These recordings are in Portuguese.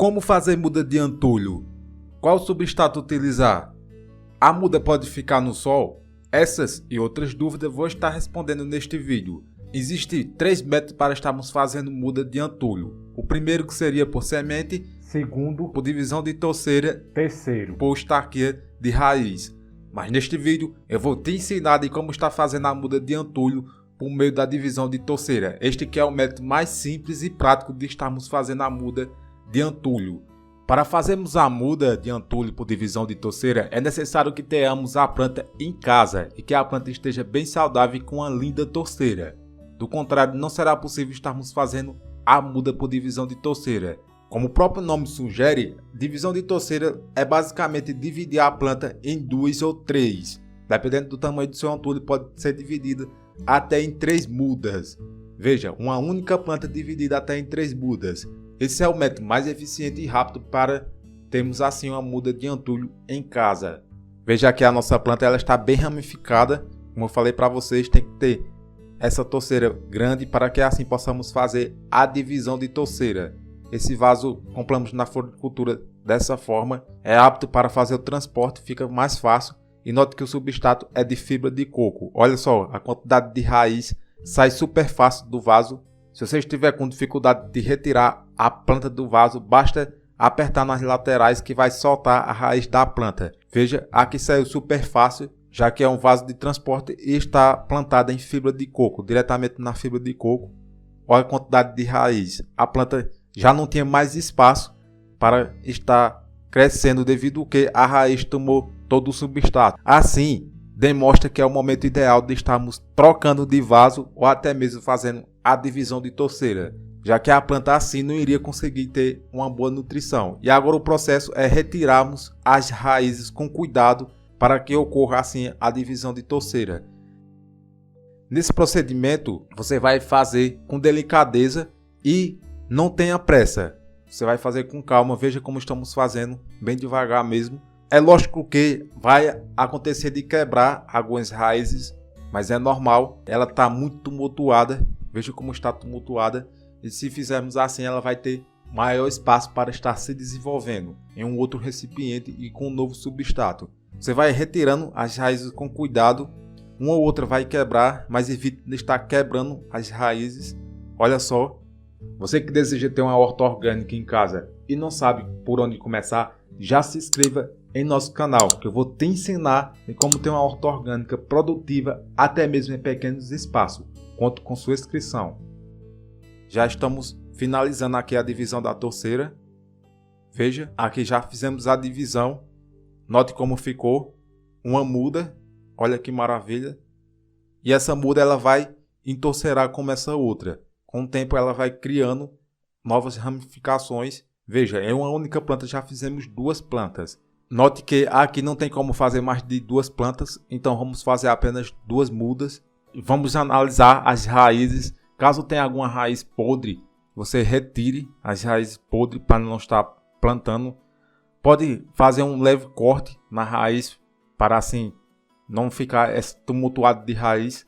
Como fazer muda de entulho? Qual substrato utilizar? A muda pode ficar no sol? Essas e outras dúvidas vou estar respondendo neste vídeo. Existem 3 métodos para estarmos fazendo muda de entulho. O primeiro que seria por semente, segundo por divisão de torceira, terceiro por estaqueia de raiz. Mas neste vídeo eu vou te ensinar de como estar fazendo a muda de entulho por meio da divisão de torceira. Este que é o método mais simples e prático de estarmos fazendo a muda de entulho. Para fazermos a muda de entulho por divisão de torceira, é necessário que tenhamos a planta em casa e que a planta esteja bem saudável e com uma linda torceira. Do contrário, não será possível estarmos fazendo a muda por divisão de torceira. Como o próprio nome sugere, divisão de torceira é basicamente dividir a planta em 2 ou 3. Dependendo do tamanho do seu entulho, pode ser dividida até em 3 mudas. Veja, uma única planta dividida até em 3 mudas. Esse é o método mais eficiente e rápido para termos assim uma muda de entulho em casa. Veja que a nossa planta ela está bem ramificada. Como eu falei para vocês, tem que ter essa torceira grande para que assim possamos fazer a divisão de torceira. Esse vaso compramos na floricultura dessa forma. É apto para fazer o transporte, fica mais fácil. E note que o substrato é de fibra de coco. Olha só, a quantidade de raiz sai super fácil do vaso. Se você estiver com dificuldade de retirar a planta do vaso, basta apertar nas laterais que vai soltar a raiz da planta. Veja, aqui saiu super fácil, já que é um vaso de transporte e está plantada em fibra de coco, diretamente na fibra de coco. Olha a quantidade de raiz. A planta já não tinha mais espaço para estar crescendo devido ao que a raiz tomou todo o substrato. Assim, demonstra que é o momento ideal de estarmos trocando de vaso ou até mesmo fazendo a divisão de torceira, já que a planta assim não iria conseguir ter uma boa nutrição. E agora o processo é retirarmos as raízes com cuidado para que ocorra assim a divisão de torceira. Nesse procedimento você vai fazer com delicadeza e não tenha pressa. Você vai fazer com calma, veja como estamos fazendo, bem devagar mesmo. É lógico que vai acontecer de quebrar algumas raízes, mas é normal, ela está muito tumultuada. Veja como está tumultuada, e se fizermos assim ela vai ter maior espaço para estar se desenvolvendo em um outro recipiente e com um novo substrato. Você vai retirando as raízes com cuidado, uma ou outra vai quebrar, mas evite de estar quebrando as raízes. Olha só, você que deseja ter uma horta orgânica em casa e não sabe por onde começar, já se inscreva em nosso canal, que eu vou te ensinar em como ter uma horta orgânica produtiva até mesmo em pequenos espaços. Conto com sua inscrição. Já estamos finalizando aqui a divisão da torceira. Veja, aqui já fizemos a divisão. Note como ficou uma muda. Olha que maravilha. E essa muda ela vai entorcerar como essa outra. Com o tempo ela vai criando novas ramificações. Veja, em uma única planta já fizemos 2 plantas. Note que aqui não tem como fazer mais de 2 plantas. Então vamos fazer apenas 2 mudas. Vamos analisar as raízes. Caso tenha alguma raiz podre, você retire as raízes podres para não estar plantando. Pode fazer um leve corte na raiz para assim não ficar tumultuado de raiz.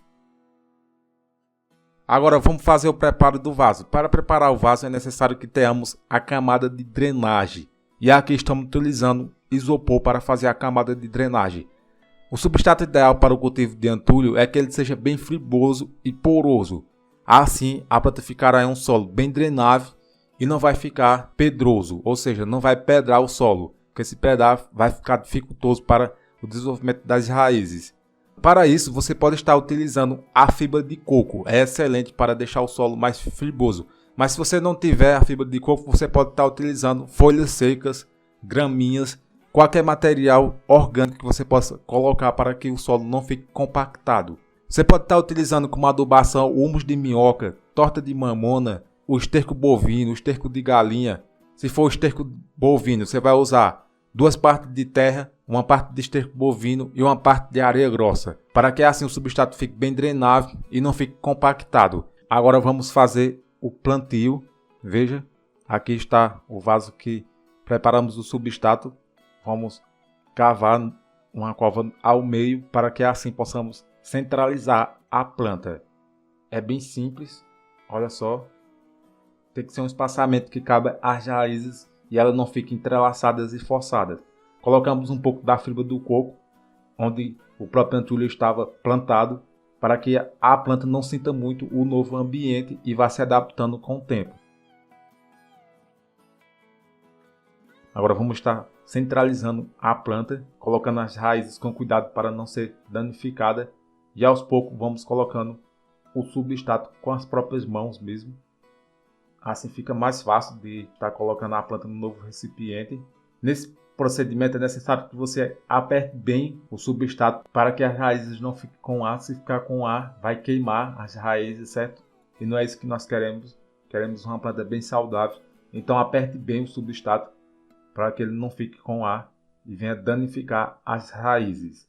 Agora vamos fazer o preparo do vaso. Para preparar o vaso é necessário que tenhamos a camada de drenagem. E aqui estamos utilizando isopor para fazer a camada de drenagem. O substrato ideal para o cultivo de entulho é que ele seja bem fibroso e poroso. Assim, a planta ficará em um solo bem drenável e não vai ficar pedroso, ou seja, não vai pedrar o solo, porque se pedrar vai ficar dificultoso para o desenvolvimento das raízes. Para isso, você pode estar utilizando a fibra de coco, é excelente para deixar o solo mais fibroso. Mas se você não tiver a fibra de coco, você pode estar utilizando folhas secas, graminhas, qualquer material orgânico que você possa colocar para que o solo não fique compactado. Você pode estar utilizando como adubação humus de minhoca, torta de mamona, o esterco bovino, o esterco de galinha. Se for o esterco bovino, você vai usar 2 partes de terra, uma parte de esterco bovino e uma parte de areia grossa, para que assim o substrato fique bem drenável e não fique compactado. Agora vamos fazer o plantio. Veja, aqui está o vaso que preparamos o substrato. Vamos cavar uma cova ao meio para que assim possamos centralizar a planta. É bem simples, olha só. Tem que ser um espaçamento que cabe as raízes e ela não fique entrelaçadas e forçadas. Colocamos um pouco da fibra do coco, onde o próprio antulho estava plantado, para que a planta não sinta muito o novo ambiente e vá se adaptando com o tempo. Agora vamos estar centralizando a planta, colocando as raízes com cuidado para não ser danificada, e aos poucos vamos colocando o substrato com as próprias mãos mesmo. Assim fica mais fácil de estar colocando a planta no novo recipiente. Nesse procedimento é necessário que você aperte bem o substrato para que as raízes não fiquem com ar. Se ficar com ar, vai queimar as raízes, certo? E não é isso que nós queremos. Queremos uma planta bem saudável. Então aperte bem o substrato para que ele não fique com ar e venha danificar as raízes.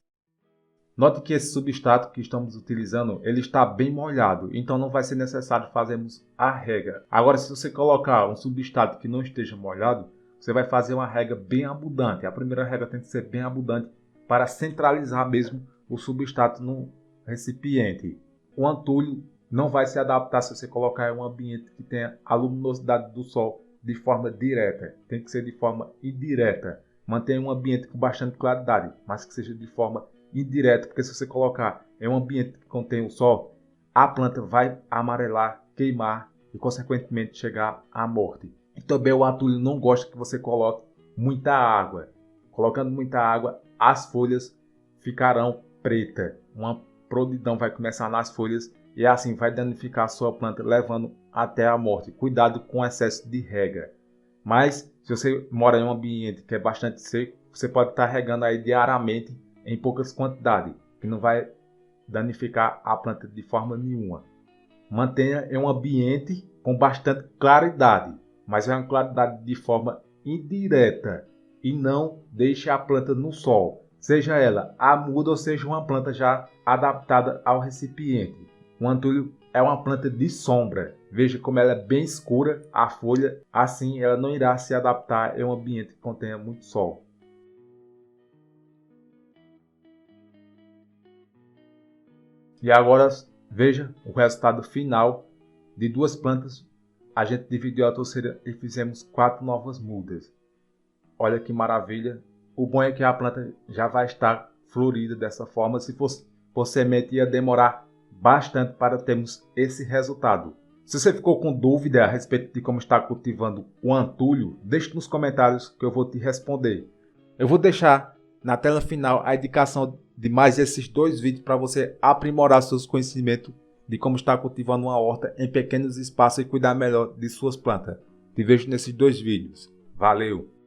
Note que esse substrato que estamos utilizando, ele está bem molhado, então não vai ser necessário fazermos a rega. Agora, se você colocar um substrato que não esteja molhado, você vai fazer uma rega bem abundante. A primeira rega tem que ser bem abundante para centralizar mesmo o substrato no recipiente. O antulho não vai se adaptar se você colocar em um ambiente que tenha a luminosidade do sol de forma direta. Tem que ser de forma indireta. Mantenha um ambiente com bastante claridade, mas que seja de forma indireta, porque se você colocar em um ambiente que contém o sol, a planta vai amarelar, queimar e consequentemente chegar à morte. E também o antulho não gosta que você coloque muita água. Colocando muita água, as folhas ficarão pretas. Uma podridão vai começar nas folhas e assim vai danificar a sua planta, levando até a morte. Cuidado com o excesso de rega. Mas se você mora em um ambiente que é bastante seco, você pode estar regando aí diariamente em poucas quantidades, que não vai danificar a planta de forma nenhuma. Mantenha em um ambiente com bastante claridade, mas é uma claridade de forma indireta, e não deixe a planta no sol, seja ela a muda ou seja uma planta já adaptada ao recipiente. O antulho é uma planta de sombra, veja como ela é bem escura, a folha, assim ela não irá se adaptar em um ambiente que contenha muito sol. E agora veja o resultado final de duas plantas. A gente dividiu a torceira e fizemos 4 novas mudas. Olha que maravilha. O bom é que a planta já vai estar florida dessa forma. Se fosse por semente ia demorar bastante para termos esse resultado. Se você ficou com dúvida a respeito de como estar cultivando o antulho, deixe nos comentários que eu vou te responder. Eu vou deixar na tela final a indicação de mais esses 2 vídeos para você aprimorar seus conhecimentos de como estar cultivando uma horta em pequenos espaços e cuidar melhor de suas plantas. Te vejo nesses 2 vídeos. Valeu!